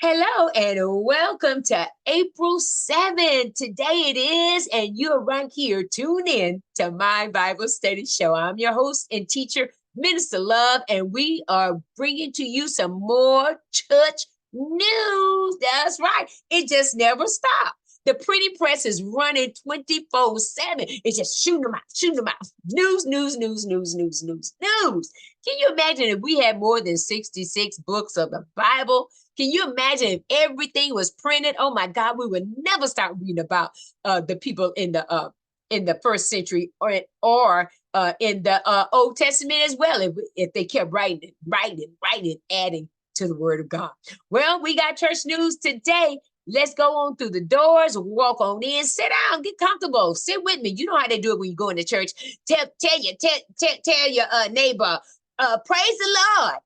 Hello and welcome to April 7th. Today it is, and you're right here. Tune in to my Bible study show. I'm your host and teacher, Minister Love, and we are bringing to you some more church news. That's right. It just never stops. The pretty press is running 24/7. It's just shooting them out, shooting them out. News, news, news, news, news, news, news. Can you imagine if we had more than 66 books of the Bible? Can you imagine if everything was printed? Oh my God, we would never stop reading about the people in the first century or in the Old Testament as well. If they kept writing, adding to the Word of God. Well, we got church news today. Let's go on through the doors, walk on in, sit down, get comfortable, sit with me. You know how they do it when you go into church. Tell your neighbor, praise the Lord.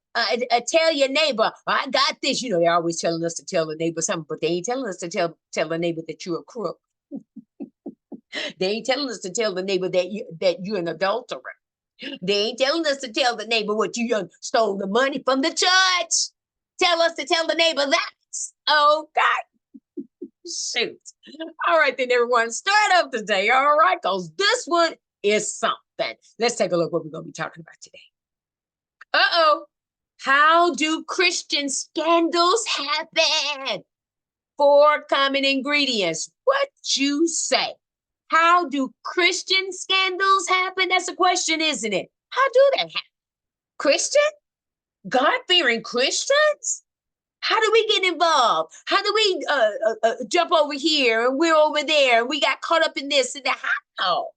Tell your neighbor, I got this. You know, they're always telling us to tell the neighbor something, but they ain't telling us to tell the neighbor that you're a crook. They ain't telling us to tell the neighbor that you're an adulterer. They ain't telling us to tell the neighbor what you stole the money from the church. Tell us to tell the neighbor that. Okay. Shoot. All right, then, everyone, start up today. All right, because this one is something. Let's take a look what we're going to be talking about today. Uh-oh. How do Christian scandals happen? 4 common ingredients. What you say? How do Christian scandals happen? That's a question, isn't it? How do that happen? Christian? God-fearing Christians? How do we get involved? How do we jump over here and we're over there and we got caught up in this and that? How?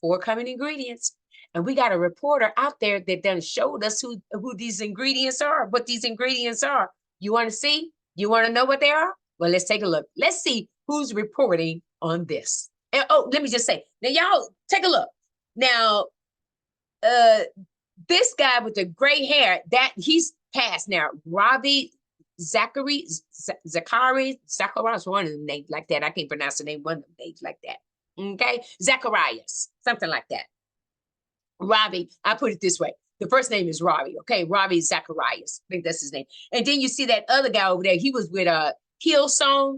4 common ingredients. And we got a reporter out there that done showed us who these ingredients are, what these ingredients are. You want to see? You want to know what they are? Well, let's take a look. Let's see who's reporting on this. And let me just say, now y'all take a look. Now, this guy with the gray hair, that he's passed now. Ravi Zachary, one of the names like that. I can't pronounce the name, one of the names like that. Okay, Zacharias, something like that. Ravi, I put it this way. The first name is Ravi, okay? Ravi Zacharias. I think that's his name. And then you see that other guy over there. He was with Hillsong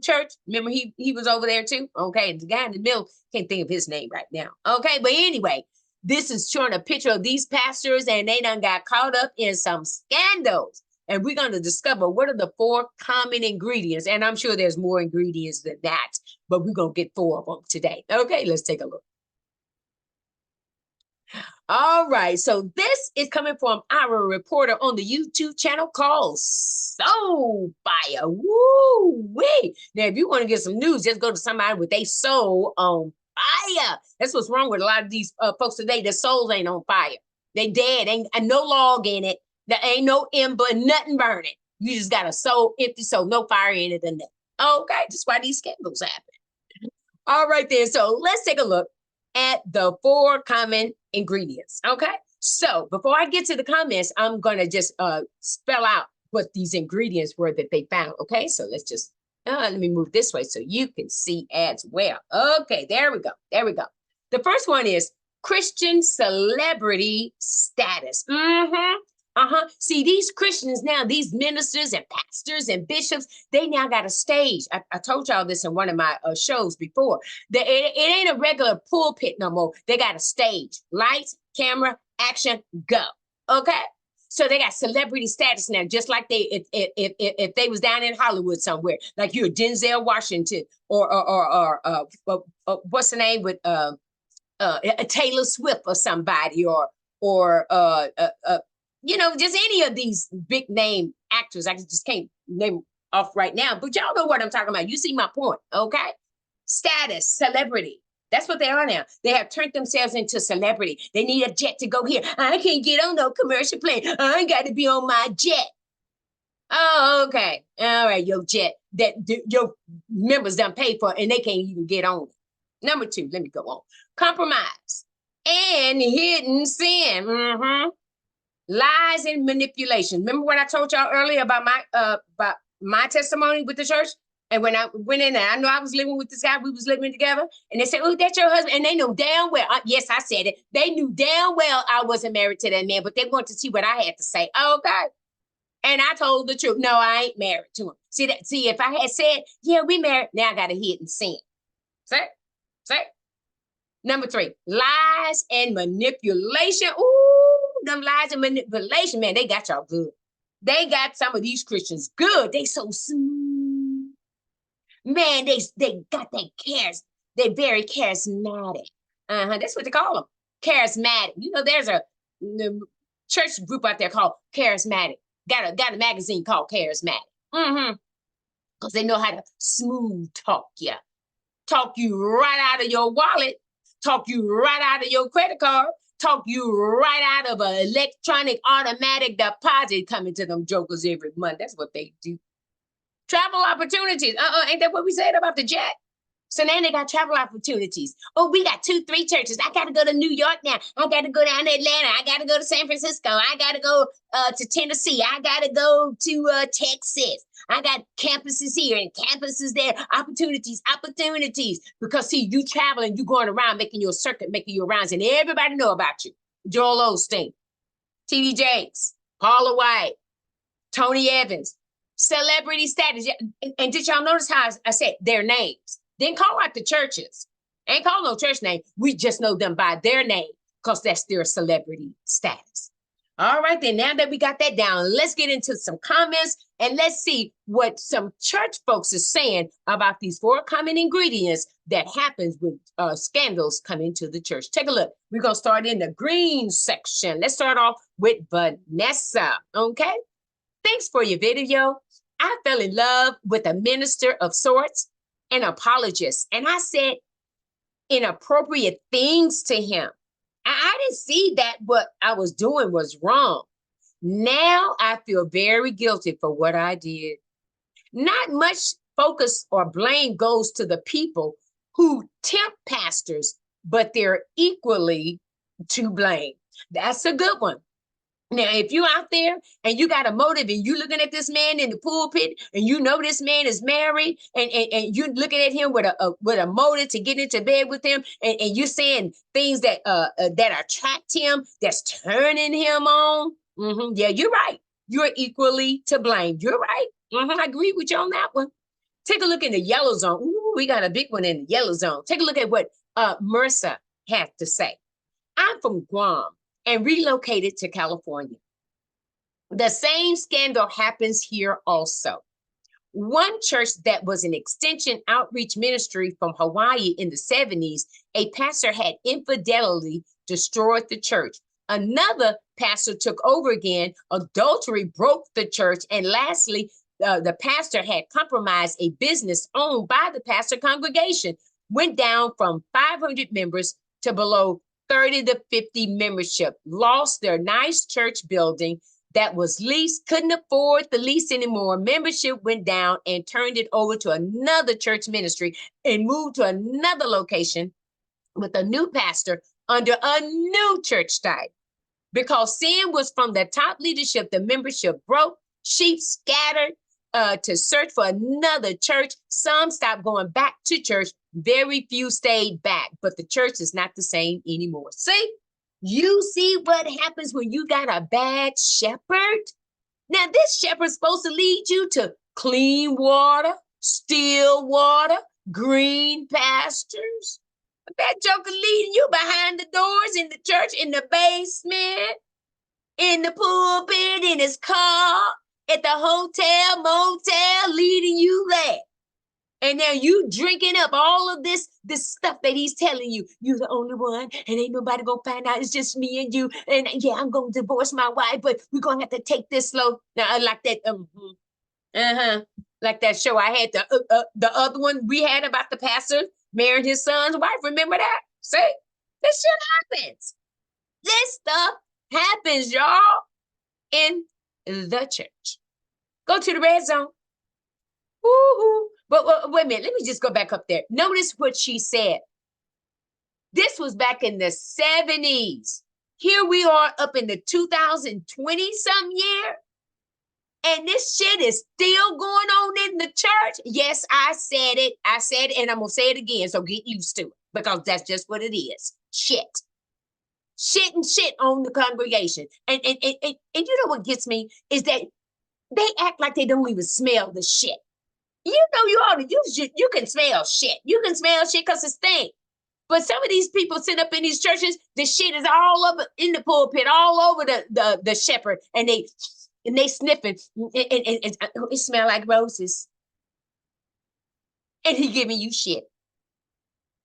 Church. Remember, he was over there too? Okay, and the guy in the middle, can't think of his name right now. Okay, but anyway, this is showing a picture of these pastors, and they done got caught up in some scandals. And we're going to discover what are the 4 common ingredients. And I'm sure there's more ingredients than that, but we're going to get 4 of them today. Okay, let's take a look. All right, so this is coming from our reporter on the YouTube channel called Soul Fire. Woo-wee. Now, if you want to get some news, just go to somebody with their soul on fire. That's what's wrong with a lot of these folks today. Their souls ain't on fire. They dead, ain't no log in it. There ain't no ember, nothing burning. You just got a soul, empty soul, no fire in it and nothing. Okay, that's why these scandals happen. All right, then, so let's take a look at the 4 common ingredients. Okay, so before I get to the comments, I'm gonna just spell out what these ingredients were that they found. Okay, so let's just let me move this way so you can see as well. Okay, there we go. There we go. The first one is Christian celebrity status. See, these Christians now, these ministers and pastors and bishops, they now got a stage. I told y'all this in one of my shows before. It ain't a regular pulpit no more. They got a stage. Lights, camera, action, go. Okay? So they got celebrity status now, just like if they was down in Hollywood somewhere, like you're Denzel Washington or what's the name with Taylor Swift or somebody or you know, just any of these big name actors. I just can't name off right now, but y'all know what I'm talking about. You see my point, okay? Status, celebrity. That's what they are now. They have turned themselves into celebrity. They need a jet to go here. I can't get on no commercial plane. I got to be on my jet. Oh, okay. All right, your jet that your members done pay for, and they can't even get on it. Number 2, let me go on. Compromise and hidden sin. Lies and manipulation. Remember what I told y'all earlier about my testimony with the church? And when I went in there, I know I was living with this guy. We was living together. And they said, oh, that's your husband. And they know damn well. Yes, I said it. They knew damn well I wasn't married to that man, but they wanted to see what I had to say. Okay. And I told the truth. No, I ain't married to him. See that? See, if I had said, yeah, we married, now I got to hit and sin. See? Number 3, lies and manipulation. Ooh, them lies and manipulation, man, they got y'all good. They got some of these Christians good. They so smooth. Man, they got that cares. They're very charismatic. That's what they call them. Charismatic. You know, there's a church group out there called Charismatic. Got a magazine called Charismatic. Because they know how to smooth talk you. Talk you right out of your wallet. Talk you right out of your credit card. Talk you right out of an electronic automatic deposit coming to them jokers every month. That's what they do. Travel opportunities. Ain't that what we said about the jet? So now they got travel opportunities. Oh, we got 2, 3 churches. I got to go to New York now. I got to go down to Atlanta. I got to go to San Francisco. I got to go to Tennessee. I got to go to Texas. I got campuses here and campuses there. Opportunities. Because see, you traveling, you going around making your circuit, making your rounds, and everybody know about you. Joel Osteen, T.D. Jakes, Paula White, Tony Evans, celebrity status. And did y'all notice how I said their names? Didn't call out the churches. Ain't call no church name. We just know them by their name because that's their celebrity status. All right, then now that we got that down, let's get into some comments and let's see what some church folks are saying about these 4 common ingredients that happens when scandals come into the church. Take a look. We're going to start in the green section. Let's start off with Vanessa, okay? Thanks for your video. I fell in love with a minister of sorts, an apologist, and I said inappropriate things to him. I didn't see that what I was doing was wrong. Now I feel very guilty for what I did. Not much focus or blame goes to the people who tempt pastors, but they're equally to blame. That's a good one. Now, if you're out there and you got a motive and you looking at this man in the pulpit and you know this man is married and you looking at him with a motive to get into bed with him and you're saying things that attract him, that's turning him on. Yeah, you're right. You're equally to blame. You're right. I agree with you on that one. Take a look in the yellow zone. Ooh, we got a big one in the yellow zone. Take a look at what Mercer had to say. I'm from Guam and relocated to California. The same scandal happens here also. One church that was an extension outreach ministry from Hawaii in the 70s, a pastor had infidelity destroyed the church. Another pastor took over again, adultery broke the church, and lastly, the pastor had compromised a business owned by the pastor congregation, went down from 500 members to below 30 to 50 membership, lost their nice church building that was leased, couldn't afford the lease anymore. Membership went down and turned it over to another church ministry and moved to another location with a new pastor under a new church type. Because sin was from the top leadership, the membership broke, sheep scattered to search for another church. Some stopped going back to church. Very few stayed back, but the church is not the same anymore. See, you see what happens when you got a bad shepherd? Now, this shepherd's supposed to lead you to clean water, still water, green pastures. But that joker leading you behind the doors in the church, in the basement, in the pulpit, in his car, at the hotel, motel, leading you there. And now you drinking up all of this stuff that he's telling you. You're the only one, and ain't nobody gonna find out. It's just me and you. And yeah, I'm gonna divorce my wife, but we're gonna have to take this slow. Now, I like that. Like that show I had the other one we had about the pastor marrying his son's wife. Remember that? See, this shit happens. This stuff happens, y'all, in the church. Go to the red zone. Woo-hoo. But wait a minute, let me just go back up there. Notice what she said. This was back in the 70s. Here we are up in the 2020-something year. And this shit is still going on in the church. Yes, I said it, and I'm going to say it again, so get used to it. Because that's just what it is. Shit. Shit on the congregation. And you know what gets me is that They act like they don't even smell the shit. You know you ought to use you can smell shit. You can smell shit because it stinks. But some of these people sit up in these churches, the shit is all over in the pulpit, all over the shepherd, and they sniffing, and it smell like roses. And he giving you shit.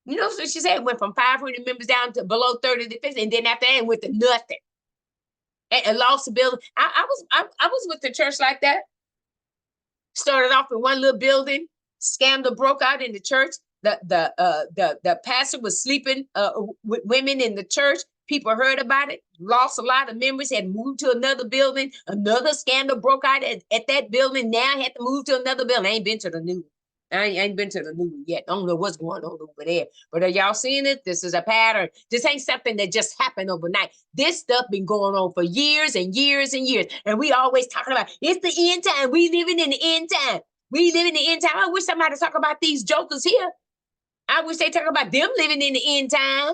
You know, so she said it went from 500 members down to below 30 to 50, and then after that it went to nothing. And lost the building. I was with the church like that. Started off in one little building, scandal broke out in the church. The pastor was sleeping with women in the church. People heard about it, lost a lot of members, had moved to another building. Another scandal broke out at that building. Now had to move to another building. I ain't been to the new one. I ain't been to the new one yet. I don't know what's going on over there. But are y'all seeing it? This is a pattern. This ain't something that just happened overnight. This stuff been going on for years and years and years. And we always talking about it's the end time. We living in the end time. We live in the end time. I wish somebody talk about these jokers here. I wish they talk about them living in the end time.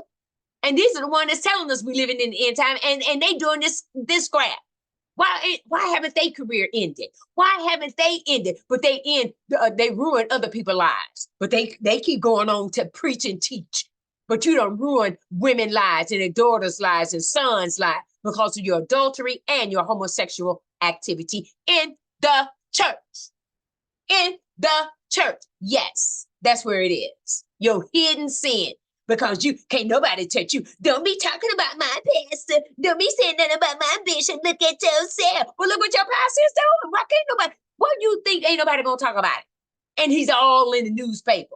And these are the ones that's telling us we living in the end time. And they doing this crap. Why haven't they career ended? Why haven't they ended? But they ruin other people's lives. But they keep going on to preach and teach. But you don't ruin women's lives and their daughters' lives and sons' lives because of your adultery and your homosexual activity in the church. In the church. Yes, that's where it is. Your hidden sin. Because you can't nobody touch you. Don't be talking about my pastor. Don't be saying nothing about my bishop. Look at yourself. Well, look what your pastor is doing. Why can't nobody? What do you think ain't nobody gonna talk about it? And he's all in the newspaper.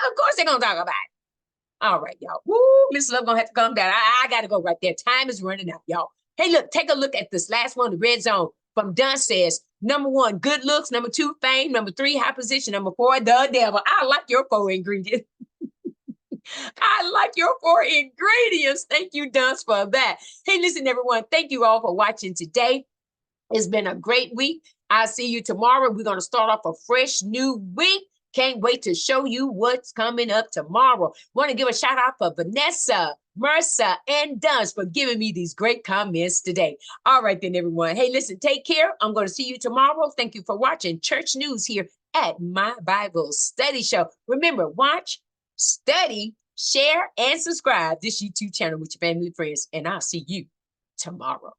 Of course they're gonna talk about it. All right, y'all. Woo, Miss Love gonna have to calm down. I gotta go right there. Time is running out, y'all. Hey, look, take a look at this last one, the red zone from Dunn says, number 1, good looks. Number 2, fame. Number 3, high position. Number 4, the devil. I like your 4 ingredients. I like your 4 ingredients. Thank you, Dunce, for that. Hey, listen, everyone. Thank you all for watching today. It's been a great week. I'll see you tomorrow. We're going to start off a fresh new week. Can't wait to show you what's coming up tomorrow. Want to give a shout out for Vanessa, Mercer, and Dunce for giving me these great comments today. All right, then, everyone. Hey, listen, take care. I'm going to see you tomorrow. Thank you for watching Church News here at My Bible Study Show. Remember, watch, study, share, and subscribe this YouTube channel with your family and friends, and I'll see you tomorrow.